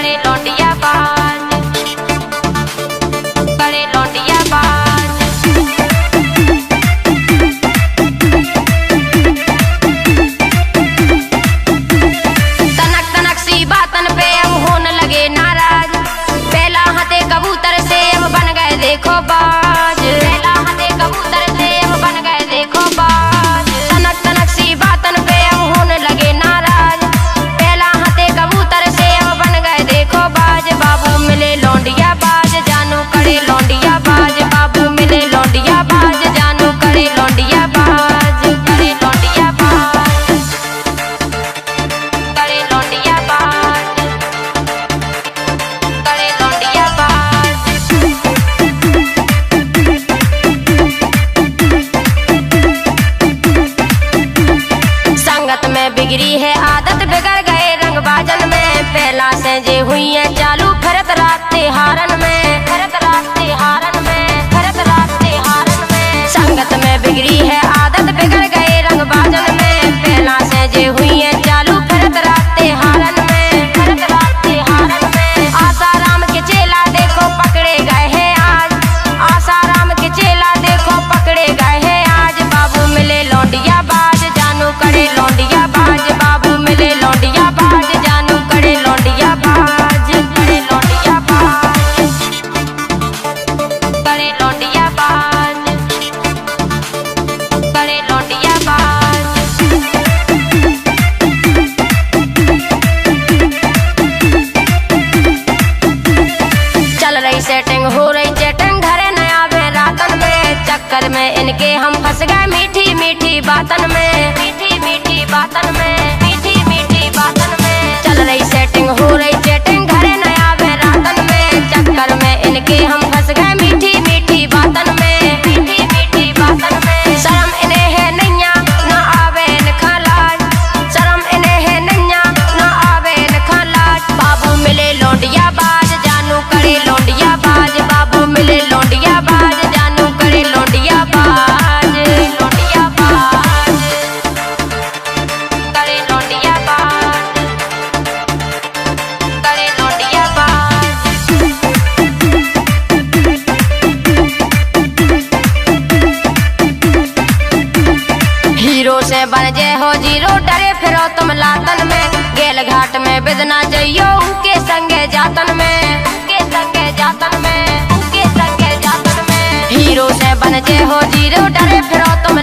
करे लौंडिया बाज, करे लौंडिया बाज। तनक तनक सी बातन पे अब होने लगे नाराज, पहला हाथे कबूतर से अब बन गए देखो बाज, पहला हाथे कबूतर से अब बन गए देखो बाज। तनक तनक सी बातन पे अब होने लगे नाराज, पहला हाथे कबूतर से अब बन गए देखो बाज। बाबू मिले लौंडिया बाज, जानू करे लौंडिया बाज, बाबू मिले लौंडिया बाज, जानू करे लौंडिया बाज, करे लौंडिया बाज, करे लौंडिया बाज, करे लौंडिया बाज। संगत में बिगड़ी है आदत, बिगड़ गए रंग बाजन में, पहला से जे हुई है चालू फरत रात हारन में, फरत रात हारन में, फरत रात हारन में। संगत में बिगड़ी है आदत, बिगड़ गए रंग बाजन में, पहला से जे हुई है चालू फरत रात हारन में, फरत रात हारन में। आसाराम के चेला देखो पकड़े गए हैं आज, आसाराम के चेला देखो पकड़े गए हैं आज। बाबू मिले लौंडिया बाज, जानू करे लौंडिया बाज, बाबू मिले लौंडिया बाज, जानू करे लौंडिया बाज, करे लौंडिया बाज, करे लौंडिया बाज, करे लौंडिया बाज। चल रही सेटिंग हो रही चैटिंग, घरे नया वे रातन में, चक्कर में इनके हम फंस गए मीठी मीठी बातन में, मीठी मीठी बातन में, मीठी मीठी बातन में। चल रही सेटिंग हो रही चैटिंग, घरे नया वे रातन में, चक्कर में इनके हम फंस गए मीठी मीठी बातन में, मीठी मीठी बातन में। शर्म इन्हें है नैया ना आवे इनका लाज, शर्म इन्हें है नैया ना आवे इनका लाज। बाबू मिले लौंडिया बाज, जानू करे लौंडिया बाज, बाबू मिले लौंडिया बाज, जानू करे लौंडिया बाज, लौंडिया बाज, करे लौंडिया बाज, करे लौंडिया बाज। हीरो से बन जे हो जीरो, डरे फिरो तुम लातन में, गेल घाट में बिदना जइयो उनके संगे जातन में, उनके संगे जातन में, उनके संगे जातन में। हीरो से बन जे हो जीरो, डरे फिरो तुम